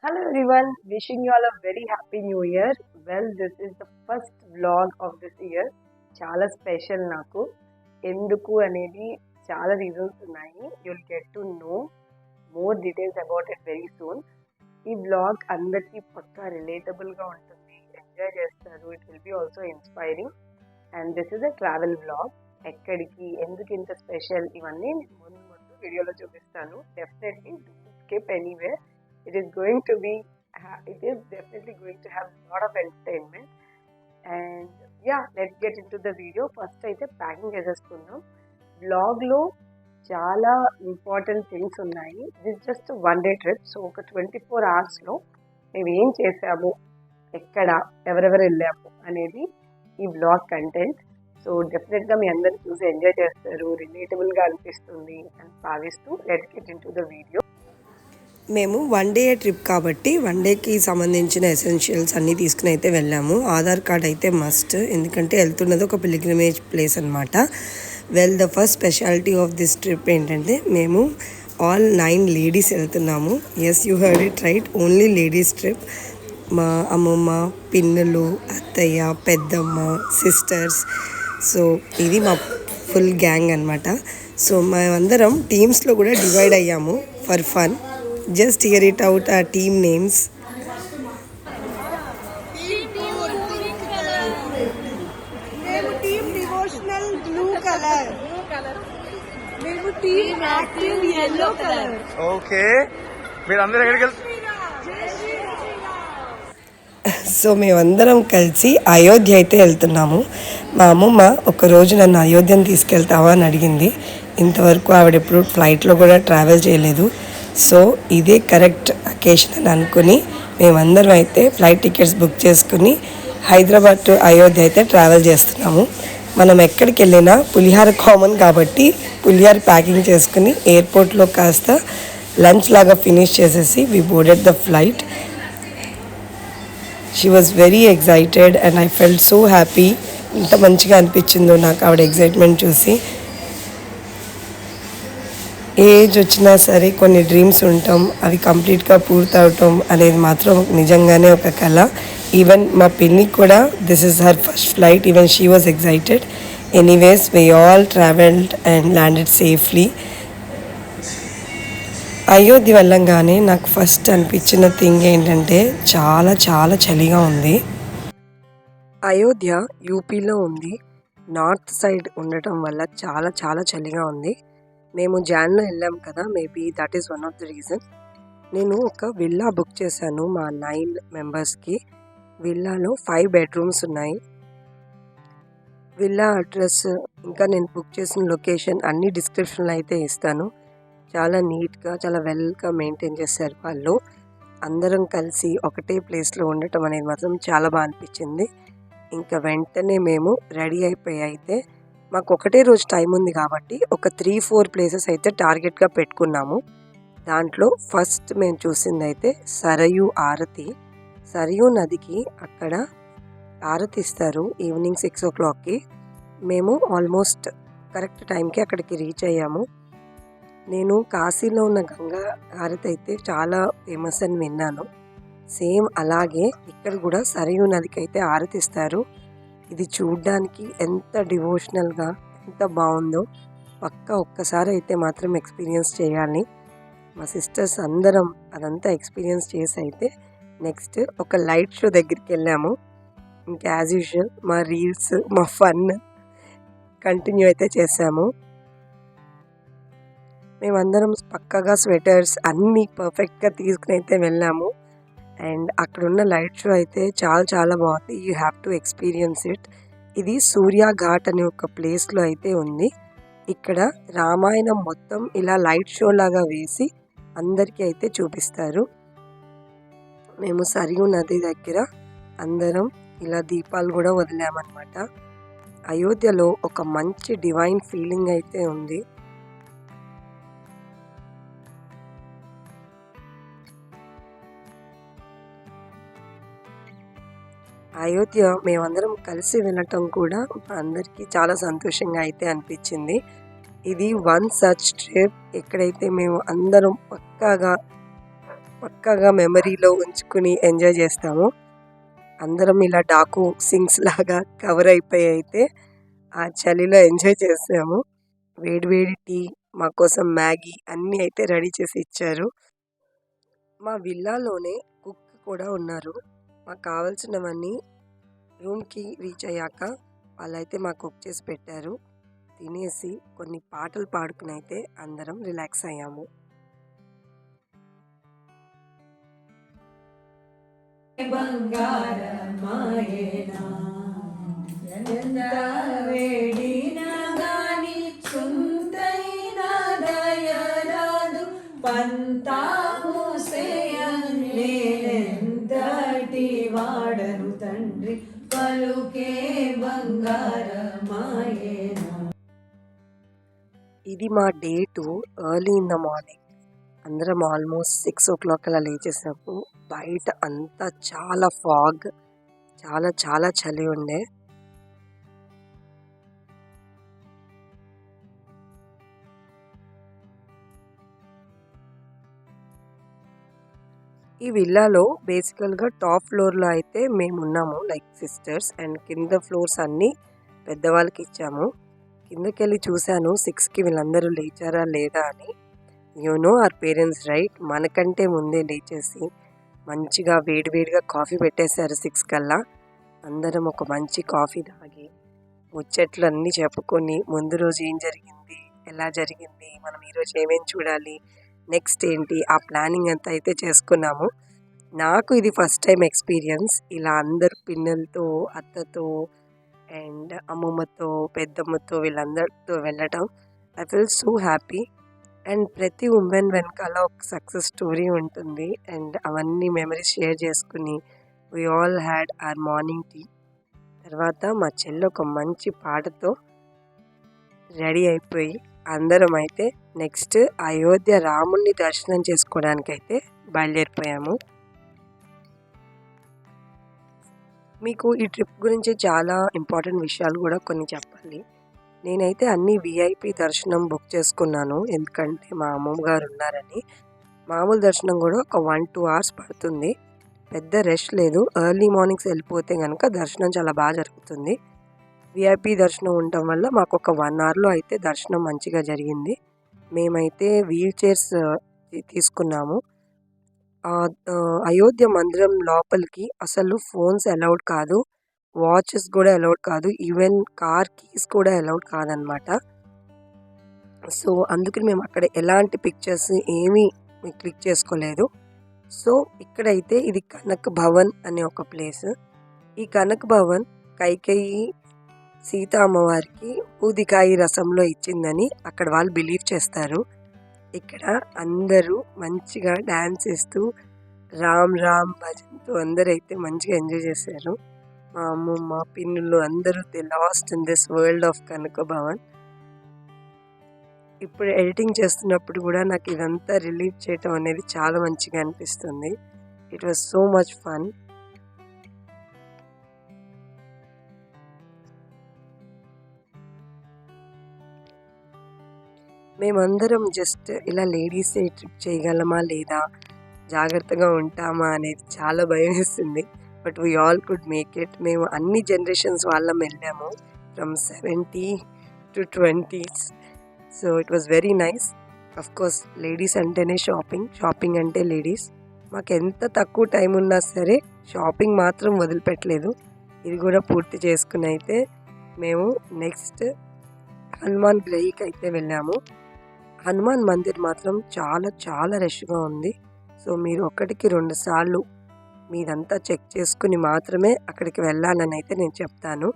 Hello everyone, wishing you all a very happy new year. Well, this is the first vlog of this year. చాలా special నాకు. ఎందుకు అనేది చాలా reasons ఉన్నాయి. You'll get to know more details about it very soon. ఈ vlog అందరికీ పక్కా relatable గా ఉంటుంది. ఎంజాయ్ చేస్తారు. It will be also inspiring. And this is a travel vlog. ఎక్కడికి ఎందుకు ఇంత స్పెషల్ ఇవన్నీ నేను ముందు వీడియోలో చూపిస్తాను. Definitely don't skip anywhere. It is definitely going to have a lot of entertainment. And yeah, let's get into the video. First అయితే packing చేసేసుకుందాం. బ్లాగ్ లో చాలా ఇంపార్టెంట్ థింగ్స్ ఉన్నాయి. This just one day trip. So ఒక 24 hours లో మేము ఏం చేసాము, ఎక్కడ, ఎవరెవరు వెళ్ళాము అనేది ఈ బ్లాగ్ కంటెంట్. సో డెఫినెట్గా మీ అందరు చూసి ఎంజాయ్ చేస్తారు, రిలేటబుల్గా అనిపిస్తుంది అని భావిస్తూ let's get in to the video. మేము వన్ డే ట్రిప్ కాబట్టి వన్ డేకి సంబంధించిన ఎసెన్షియల్స్ అన్నీ తీసుకుని అయితే వెళ్ళాము. ఆధార్ కార్డ్ అయితే మస్ట్, ఎందుకంటే వెళ్తున్నది ఒక పిలిగ్రిమేజ్ ప్లేస్ అనమాట. The first speciality of this trip ఏంటంటే మేము ఆల్ 9 లేడీస్ వెళ్తున్నాము. Yes, you heard it right, only ladies trip. మా అమ్మమ్మ, పిన్నులు, అత్తయ్య, పెద్దమ్మ, సిస్టర్స్. సో ఇది మా ఫుల్ గ్యాంగ్ అనమాట. సో మేమందరం టీమ్స్లో కూడా డివైడ్ అయ్యాము for fun. Just hear it out, our team names. Team devotional blue color. Team active yellow color. Okay. మీరు అందరూ ఎక్కడికి సో మేమందరం కలిసి అయోధ్య అయితే వెళ్తున్నాము. మా అమ్మమ్మ ఒకరోజు నన్ను అయోధ్యను తీసుకెళ్తావా అని అడిగింది. ఇంతవరకు ఆవిడ ఎప్పుడు ఫ్లైట్లో కూడా ట్రావెల్ చేయలేదు. సో ఇదే కరెక్ట్ అకేషన్ అని అనుకుని మేమందరం అయితే ఫ్లైట్ టికెట్స్ బుక్ చేసుకుని హైదరాబాద్ టు అయోధ్య అయితే ట్రావెల్ చేస్తున్నాము. మనం ఎక్కడికి వెళ్ళినా పులిహార కామన్ కాబట్టి పులిహార ప్యాకింగ్ చేసుకుని ఎయిర్పోర్ట్లో కాస్త లంచ్ లాగా ఫినిష్ చేసేసి we boarded the flight. She was very excited and I felt so happy. ఇంత మంచిగా అనిపించిందో నాకు ఆవిడ ఎక్సైట్మెంట్ చూసి. ఏజ్ వచ్చినా సరే కొన్ని డ్రీమ్స్ ఉంటాం, అవి కంప్లీట్గా పూర్తవటం అనేది మాత్రం నిజంగానే ఒక కళ. ఈవెన్ మా పిన్ని కూడా this is her first flight, even she was excited. Anyways we all travelled and landed safely. Ayodhya వెళ్ళంగానే నాకు ఫస్ట్ అనిపించిన థింగ్ ఏంటంటే చాలా చాలా చలిగా ఉంది. అయోధ్య యూపీలో ఉంది. నార్త్ సైడ్ ఉండటం వల్ల చాలా చాలా చలిగా ఉంది. మేము జాన్లో వెళ్ళాం కదా, maybe that is one of the reason. నేను ఒక విల్లా బుక్ చేశాను మా 9 మెంబర్స్కి. విల్లాలో 5 bedrooms ఉన్నాయి. విల్లా అడ్రస్ ఇంకా నేను బుక్ చేసిన లొకేషన్ అన్ని డిస్క్రిప్షన్లో అయితే ఇస్తాను. చాలా నీట్గా, చాలా వెల్గా మెయింటైన్ చేశారు వాళ్ళు. అందరం కలిసి ఒకటే ప్లేస్లో ఉండటం అనేది మాత్రం చాలా బాగా అనిపించింది. ఇంకా వెంటనే మేము రెడీ అయిపోయి అయితే మాకు ఒకటే రోజు టైం ఉంది కాబట్టి ఒక 3-4 ప్లేసెస్ అయితే టార్గెట్గా పెట్టుకున్నాము. దాంట్లో ఫస్ట్ మేము చూసింది అయితే సరయూ ఆరతి. సరయూ నదికి అక్కడ ఆరతి ఇస్తారు ఈవినింగ్ 6 o'clockకి. మేము ఆల్మోస్ట్ కరెక్ట్ టైంకి అక్కడికి రీచ్ అయ్యాము. నేను కాశీలో ఉన్న గంగా ఆరతి అయితే చాలా ఫేమస్ అని విన్నాను. సేమ్ అలాగే ఇక్కడ కూడా సరయూ నదికి అయితే ఆరతి ఇస్తారు. ఇది చూడ్డానికి ఎంత డివోషనల్గా, ఎంత బాగుందో పక్కా ఒక్కసారి అయితే మాత్రం ఎక్స్పీరియన్స్ చేయాలి. మా సిస్టర్స్ అందరం అదంతా ఎక్స్పీరియన్స్ చేసి అయితే నెక్స్ట్ ఒక లైట్ షో దగ్గరికి వెళ్ళాము. ఇంకా యాజ్ యూజువల్ మా రీల్స్, మా ఫన్ కంటిన్యూ అయితే చేసాము. మేమందరం పక్కగా స్వెటర్స్ అన్నీ పర్ఫెక్ట్గా తీసుకుని అయితే వెళ్ళాము. అండ్ అక్కడున్న లైట్ షో అయితే చాలా చాలా బాగుంది. You have to experience it. ఇది సూర్య ఘాట్ అనే ఒక ప్లేస్లో అయితే ఉంది. ఇక్కడ రామాయణం మొత్తం ఇలా లైట్ షో లాగా వేసి అందరికీ అయితే చూపిస్తారు. మేము సరియు నది దగ్గర అందరం ఇలా దీపాలు కూడా వదిలామన్నమాట. అయోధ్యలో ఒక మంచి డివైన్ ఫీలింగ్ అయితే ఉంది. అయోధ్య మేమందరం కలిసి వెళ్ళటం కూడా అందరికీ చాలా సంతోషంగా అయితే అనిపించింది. ఇది వన్ సచ్ ట్రిప్ ఎక్కడైతే మేము అందరం పక్కాగా పక్కాగా మెమరీలో ఉంచుకుని ఎంజాయ్ చేస్తాము. అందరం ఇలా డాకు సింగ్స్ లాగా కవర్ అయిపోయి అయితే ఆ చలిలో ఎంజాయ్ చేసాము. వేడి వేడి టీ, మా కోసం మ్యాగీ అన్నీ అయితే రెడీ చేసి ఇచ్చారు. మా విల్లాలోనే కుక్ కూడా ఉన్నారు. మాకు కావాల్సినవన్నీ రూమ్కి రీచ్ అయ్యాక వాళ్ళైతే మాకు కుక్ చేసి పెట్టారు. తినేసి కొన్ని పాటలు పాడుకుని అయితే అందరం రిలాక్స్ అయ్యాము. బంగారమాయేనా ఎంత వేడినా గాని సొంతైన దయరాదు పంతాము నేనెంతటి వాడను తండ్రి పలుకే బంగారమాయేనా. ఇది మా day 2 early in the morning. అందరం ఆల్మోస్ట్ 6 o'clock అలా లేచేసాము. బయట అంతా చాలా ఫాగ్, చాలా చాలా చలి ఉండే. ఈ విల్లాలో బేసికల్గా టాప్ ఫ్లోర్లో అయితే మేము ఉన్నాము లైక్ సిస్టర్స్, అండ్ కింద ఫ్లోర్స్ అన్నీ పెద్దవాళ్ళకి ఇచ్చాము. కిందకి వెళ్ళి చూశాను 6కి వీళ్ళందరూ లేచారా లేదా అని. ఆర్ పేరెంట్స్ రైట్, మనకంటే ముందే లేచేసి మంచిగా వేడివేడిగా కాఫీ పెట్టేశారు 6 కల్లా. అందరం ఒక మంచి కాఫీ తాగి ముచ్చట్లు అన్నీ చెప్పుకొని ముందు రోజు ఏం జరిగింది, ఎలా జరిగింది, మనం ఈరోజు ఏమేమి చూడాలి, నెక్స్ట్ ఏంటి, ఆ ప్లానింగ్ అంతా అయితే చేసుకున్నాము. నాకు ఇది ఫస్ట్ టైం ఎక్స్పీరియన్స్, ఇలా అందరు పిల్లలతో, అత్తతో అండ్ అమ్మమ్మతో, పెద్దమ్మతో వీళ్ళందరితో వెళ్ళటం. I feel so happy. And ప్రతి ఉమెన్ వెనకాల ఒక సక్సెస్ స్టోరీ ఉంటుంది. అండ్ అవన్నీ మెమరీస్ షేర్ చేసుకుని we all had our morning tea. తర్వాత మా చెల్లి ఒక మంచి పాటతో రెడీ అయిపోయి అందరం అయితే నెక్స్ట్ అయోధ్య రాముణ్ణి దర్శనం చేసుకోవడానికైతే బయలుదేరిపోయాము. మీకు ఈ ట్రిప్ గురించి చాలా ఇంపార్టెంట్ విషయాలు కూడా కొన్ని చెప్పాలి. నేనైతే అన్ని విఐపి దర్శనం బుక్ చేసుకున్నాను, ఎందుకంటే మా అమ్మగారు ఉన్నారని. మామూలు దర్శనం కూడా ఒక 1-2 hours పడుతుంది, పెద్ద రష్ లేదు. ఎర్లీ మార్నింగ్స్ వెళ్ళిపోతే కనుక దర్శనం చాలా బాగా జరుగుతుంది. విఐపి దర్శనం ఉండటం వల్ల మాకు ఒక 1 hourలో అయితే దర్శనం మంచిగా జరిగింది. మేమైతే వీల్ చైర్స్ తీసుకున్నాము. అయోధ్య మందిరం లోపలికి అసలు ఫోన్స్ అలౌడ్ కాదు, వాచెస్ కూడా అలౌడ్ కాదు, ఈవెన్ కార్ కీస్ కూడా అలౌడ్ కాదనమాట. సో అందుకని మేము అక్కడ ఎలాంటి పిక్చర్స్ ఏమీ క్లిక్ చేసుకోలేదు. సో ఇక్కడైతే ఇది కనక్ భవన్ అనే ఒక ప్లేస్. ఈ కనక్ భవన్ కైకేయి సీత అమ్మవారికి ఊదికాయి రసంలో ఇచ్చిందని అక్కడ వాళ్ళు బిలీవ్ చేస్తారు. ఇక్కడ అందరూ మంచిగా డ్యాన్స్ చేస్తూ రామ్ రామ్ భజన్తో అందరైతే మంచిగా ఎంజాయ్ చేశారు. మా అమ్మమ్మ, పిన్నులు అందరూ they lost in this world of Kanaka Bhavan. ఇప్పుడు ఎడిటింగ్ చేస్తున్నప్పుడు కూడా నాకు ఇదంతా రిలీవ్ చేయటం అనేది చాలా మంచిగా అనిపిస్తుంది. It was so much fun. మేమందరం జస్ట్ ఇలా లేడీసే ట్రిప్ చేయగలమా లేదా, జాగ్రత్తగా ఉంటామా అనేది చాలా భయం వేసింది. But we all could make it. మేము అన్ని జనరేషన్స్ వాళ్ళం వెళ్ళాము, from 70 to 20s. So it was very nice. Of course ladies అంటేనే షాపింగ్ అంటే లేడీస్. మాకు ఎంత తక్కువ టైం ఉన్నా సరే షాపింగ్ మాత్రం వదిలిపెట్టలేదు. ఇది కూడా పూర్తి చేసుకుని అయితే మేము నెక్స్ట్ హనుమాన్ గృహికి అయితే వెళ్ళాము. హనుమాన్ మందిర్ మాత్రం చాలా చాలా రష్గా ఉంది. సో మీరు 1-2 సార్లు మీదంతా చెక్ చేసుకుని మాత్రమే అక్కడికి వెళ్ళాలని అయితే నేను చెప్తాను.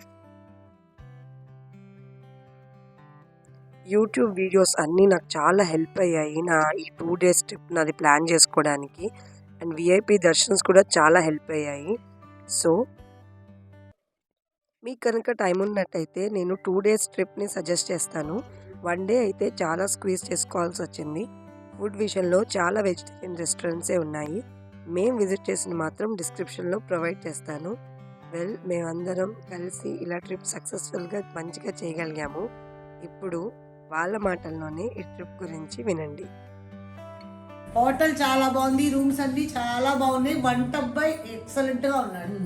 యూట్యూబ్ వీడియోస్ అన్నీ నాకు చాలా హెల్ప్ అయ్యాయి నా ఈ 2 days ట్రిప్ నాది ప్లాన్ చేసుకోవడానికి. అండ్ విఐపి దర్శన్స్ కూడా చాలా హెల్ప్ అయ్యాయి. సో మీకు కనుక టైం ఉన్నట్టయితే నేను 2 days ట్రిప్ని సజెస్ట్ చేస్తాను. 1 day అయితే చాలా స్క్వీజ్ చేసుకోవాల్సి వచ్చింది. ఫుడ్ విషయంలో చాలా వెజిటేరియన్ రెస్టారెంట్సే ఉన్నాయి. మేము విజిట్ చేసిన మాత్రం డిస్క్రిప్షన్లో ప్రొవైడ్ చేస్తాను. మేమందరం కలిసి ఇలా ట్రిప్ సక్సెస్ఫుల్గా మంచిగా చేయగలిగాము. ఇప్పుడు వాళ్ళ మాటల్లోనే ఈ ట్రిప్ గురించి వినండి. హోటల్ చాలా బాగుంది, రూమ్స్ అన్ని చాలా బాగున్నాయి. వంట అబ్బాయి ఎక్సలెంట్ గా ఉన్నాడు.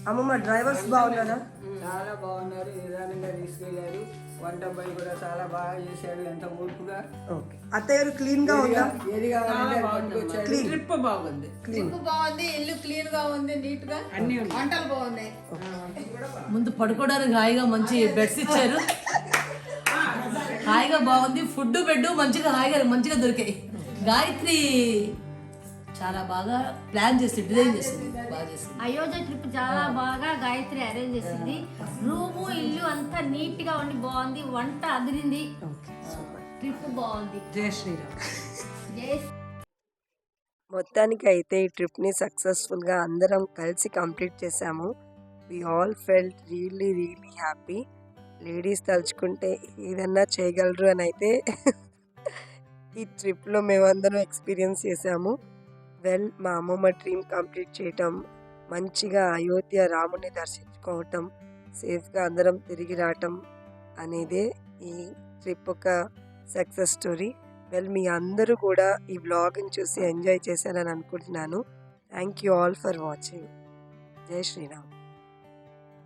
అమ్మమ్మ డ్రైవర్స్ బాగున్నారా? చాలా బాగున్నారు, నిదానంగా తీసుకెళ్లారు. వంట అబ్బాయి కూడా చాలా బాగా చేశాడు, ఎంత ఓర్పుగా. ఓకే. అత్తయ్య గారు క్లీన్ గా ఉందా? ఏది కావాలంటే అది పట్టుకొచ్చాడు. ట్రిప్ బాగుంది, ఇల్లు క్లీన్ గా ఉంది, నీట్ గా అన్ని వంటలు బాగున్నాయి. ముందు పడుకోవడానికి హాయిగా మంచి బెడ్స్ ఇచ్చారు, హాయిగా బాగుంది. ఫుడ్ బెడ్ మంచిగా దొరికాయి. గాయత్రి చాలా బాగా ప్లాన్ చేసి డిజైన్ చేసింది, బాగా చేసింది. అయోధ్య ట్రిప్ చాలా బాగా గాయత్రి అరేంజ్ చేసింది. రూము ఇల్లు అంతా నీట్ గా ఉండి బాగుంది, వంట అదిరింది, ట్రిప్ బాగుంది. జై శ్రీరామ్. జై మొత్తానికి అయితే ఈ ట్రిప్ని సక్సెస్ఫుల్గా అందరం కలిసి కంప్లీట్ చేసాము. We all felt really really happy. Ladies తలుచుకుంటే ఏదన్నా చేయగలరు అని అయితే ఈ ట్రిప్లో మేమందరం ఎక్స్పీరియన్స్ చేసాము. మా అమ్మమ్మ డ్రీమ్ కంప్లీట్ చేయటం, మంచిగా అయోధ్య రాముని దర్శించుకోవటం, సేఫ్గా అందరం తిరిగి రావటం అనేదే ఈ ట్రిప్ ఒక సక్సెస్ స్టోరీ. మీ అందరూ కూడా ఈ వ్లాగ్ని చూసి ఎంజాయ్ చేశారని అనుకుంటున్నాను. Thank you all for watching. జై శ్రీరామ్.